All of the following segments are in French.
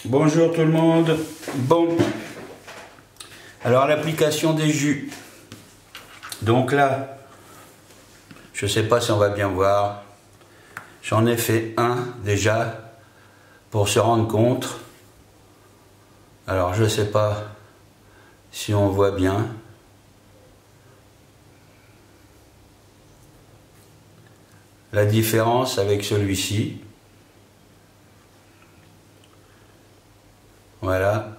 Bonjour tout le monde. Bon, alors l'application des jus. Donc là, je ne sais pas si on va bien voir. J'en ai fait un déjà pour se rendre compte. Alors je ne sais pas si on voit bien. La différence avec celui-ci. Voilà.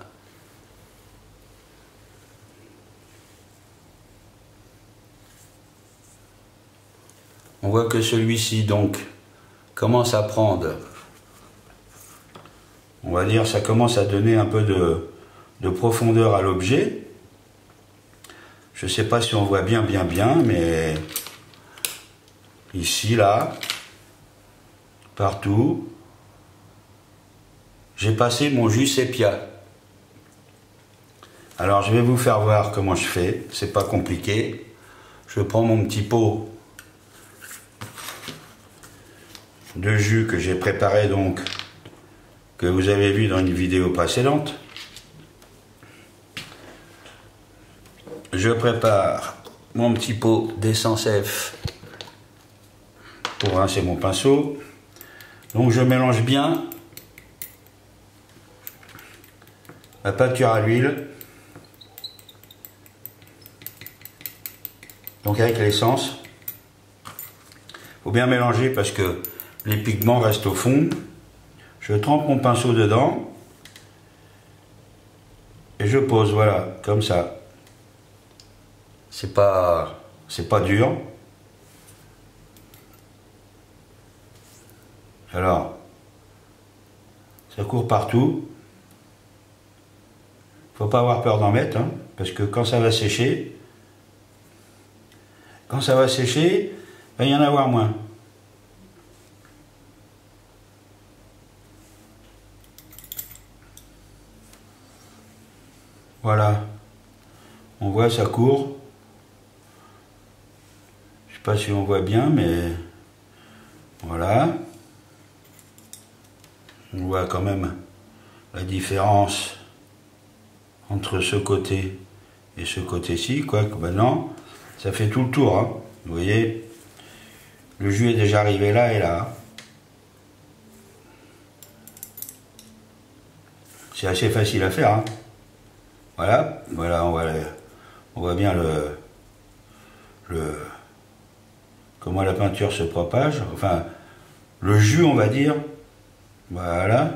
On voit que celui-ci donc commence à prendre, on va dire, ça commence à donner un peu de profondeur à l'objet. Je ne sais pas si on voit bien, mais ici, là, partout, j'ai passé mon jus sépia. Alors je vais vous faire voir comment je fais, c'est pas compliqué. Je prends mon petit pot de jus que j'ai préparé, donc que vous avez vu dans une vidéo précédente. Je prépare mon petit pot d'essence F pour rincer mon pinceau. Donc je mélange bien la peinture à l'huile, donc avec l'essence. Il faut bien mélanger parce que les pigments restent au fond. Je trempe mon pinceau dedans et je pose, voilà, comme ça. C'est pas dur. Alors, ça court partout. Faut pas avoir peur d'en mettre, hein, parce que quand ça va sécher, il va y en avoir moins. Voilà, on voit, ça court. Je sais pas si on voit bien, mais voilà. On voit quand même la différence entre ce côté et ce côté-ci, quoique maintenant, ça fait tout le tour, hein. Vous voyez, le jus est déjà arrivé là et là. C'est assez facile à faire, hein. Voilà, on voit bien comment la peinture se propage, enfin, le jus, on va dire. Voilà.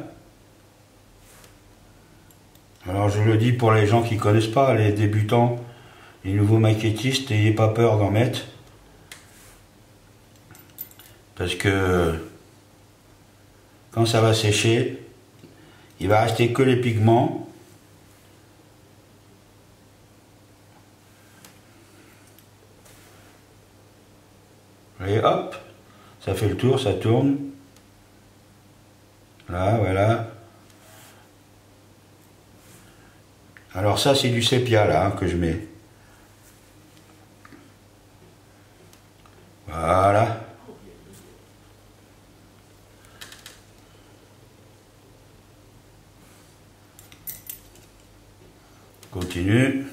Alors je le dis pour les gens qui ne connaissent pas, les débutants, les nouveaux maquettistes, n'ayez pas peur d'en mettre. Parce que quand ça va sécher, il va rester que les pigments. Et hop, ça fait le tour, ça tourne. Là, voilà. Alors ça, c'est du sépia, là, hein, que je mets. Voilà. Continue.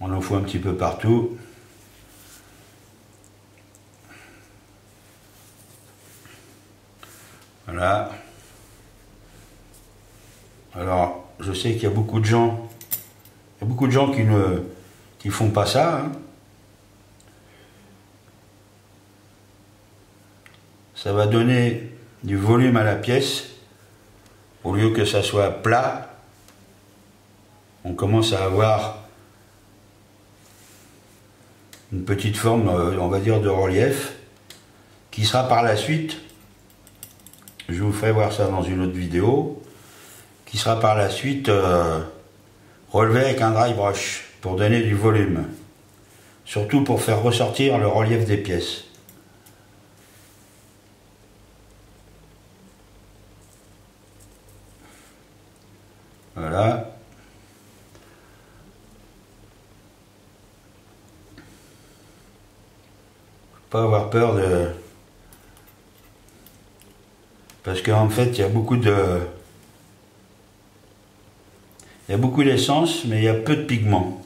On en fout un petit peu partout. Voilà. Alors, je sais qu'il y a beaucoup de gens, qui font pas ça, hein. Ça va donner du volume à la pièce. Au lieu que ça soit plat, on commence à avoir une petite forme, on va dire, de relief, qui sera par la suite, je vous ferai voir ça dans une autre vidéo, qui sera par la suite relevé avec un dry brush pour donner du volume, surtout pour faire ressortir le relief des pièces. Voilà. Pas avoir peur de... Parce qu'en fait, il y a beaucoup de Il y a beaucoup d'essence, mais il y a peu de pigments.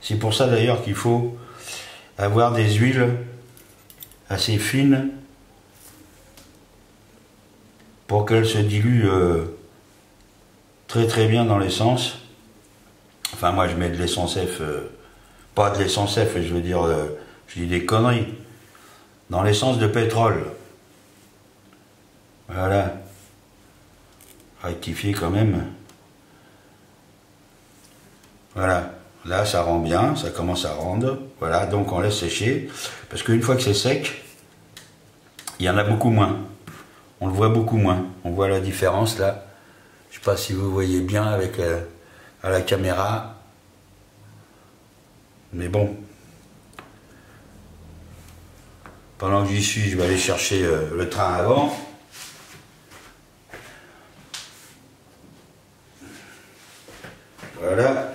C'est pour ça d'ailleurs qu'il faut avoir des huiles assez fines pour qu'elles se diluent très bien dans l'essence. Enfin moi je mets de l'essence F, pas de l'essence F, je veux dire, je dis des conneries. Dans l'essence de pétrole. Voilà. Rectifier quand même. Voilà. Là, ça rend bien, ça commence à rendre. Voilà, donc on laisse sécher. Parce qu'une fois que c'est sec, il y en a beaucoup moins. On le voit beaucoup moins. On voit la différence là. Je ne sais pas si vous voyez bien avec à la caméra. Mais bon. Pendant que j'y suis, je vais aller chercher le train avant. Voilà.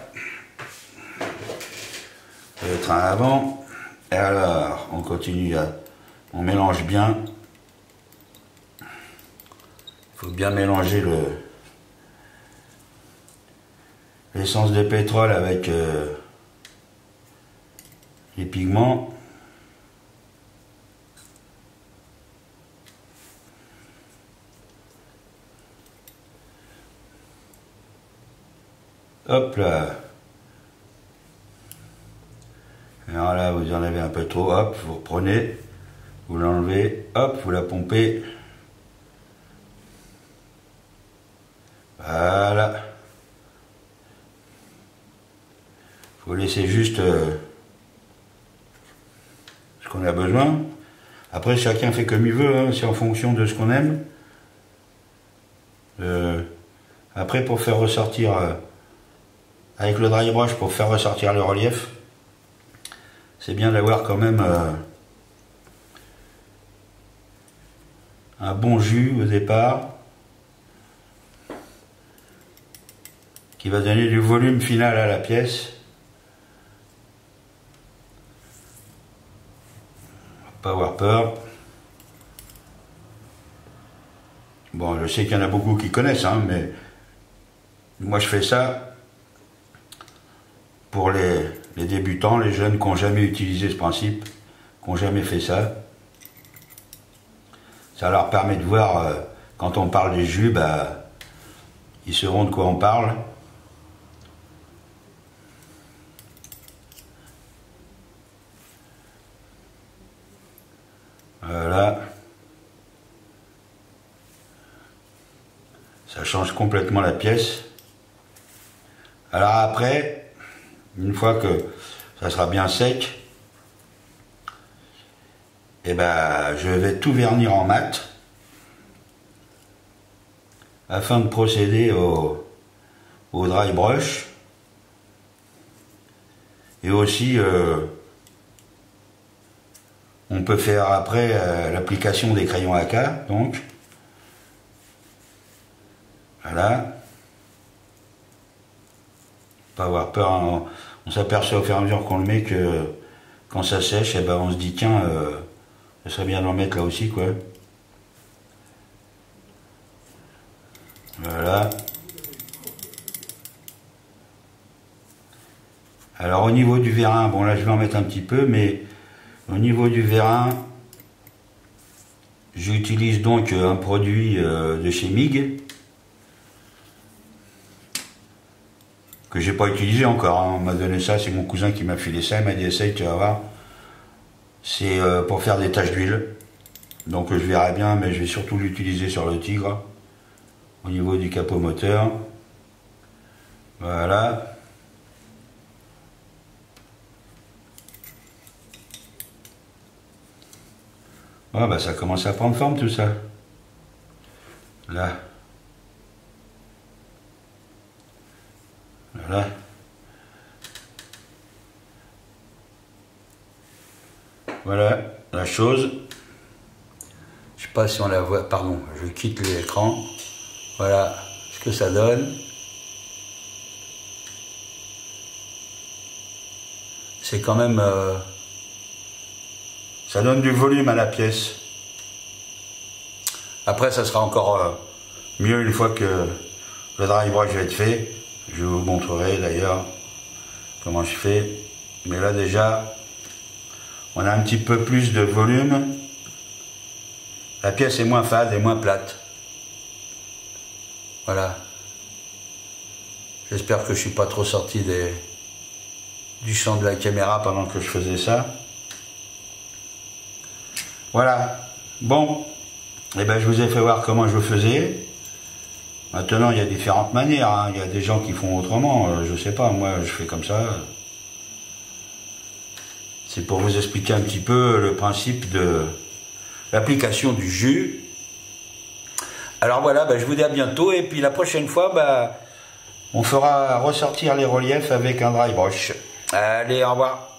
Le train avant. Et alors, on continue on mélange bien. Il faut bien mélanger l'essence de pétrole avec les pigments. Hop là. Alors là, vous en avez un peu trop, hop, vous reprenez, vous l'enlevez, hop, vous la pompez. Voilà. Faut laisser juste ce qu'on a besoin. Après, chacun fait comme il veut, hein, c'est en fonction de ce qu'on aime. Après, pour faire ressortir, avec le dry brush, pour faire ressortir le relief, c'est bien d'avoir quand même un bon jus au départ, qui va donner du volume final à la pièce. Pas avoir peur. Bon, je sais qu'il y en a beaucoup qui connaissent, hein, mais moi je fais ça pour les débutants, les jeunes qui n'ont jamais utilisé ce principe, qui n'ont jamais fait ça. Ça leur permet de voir, quand on parle des jus, bah, ils sauront de quoi on parle. Voilà. Ça change complètement la pièce. Alors après, une fois que ça sera bien sec, et ben, je vais tout vernir en mat afin de procéder au dry brush et aussi on peut faire après l'application des crayons AK, donc voilà. Pas avoir peur, hein. On s'aperçoit au fur et à mesure qu'on le met que quand ça sèche, et ben on se dit tiens, ça serait bien d'en mettre là aussi, quoi. Voilà. Alors au niveau du vérin, bon là je vais en mettre un petit peu, mais au niveau du vérin, j'utilise donc un produit de chez Mig, que j'ai pas utilisé encore, hein. On m'a donné ça, c'est mon cousin qui m'a filé ça, il m'a dit essaye, tu vas voir. C'est pour faire des taches d'huile. Donc je verrai bien, mais je vais surtout l'utiliser sur le Tigre, au niveau du capot moteur. Voilà. Ah bah ça commence à prendre forme tout ça. Là. Voilà. Voilà la chose. Je sais pas si on la voit. Pardon, je quitte l'écran. Voilà ce que ça donne. C'est quand même... ça donne du volume à la pièce. Après, ça sera encore mieux une fois que Le dry brush va être fait. Je vous montrerai d'ailleurs comment je fais. Mais là déjà, on a un petit peu plus de volume. La pièce est moins fade et moins plate. Voilà. J'espère que je suis pas trop sorti du champ de la caméra pendant que je faisais ça. Voilà. Bon. Et ben je vous ai fait voir comment je faisais. Maintenant, il y a différentes manières. Hein. Il y a des gens qui font autrement. Je sais pas. Moi, je fais comme ça. C'est pour vous expliquer un petit peu le principe de l'application du jus. Alors voilà, ben, je vous dis à bientôt. Et puis la prochaine fois, ben, on fera ressortir les reliefs avec un dry brush. Allez, au revoir.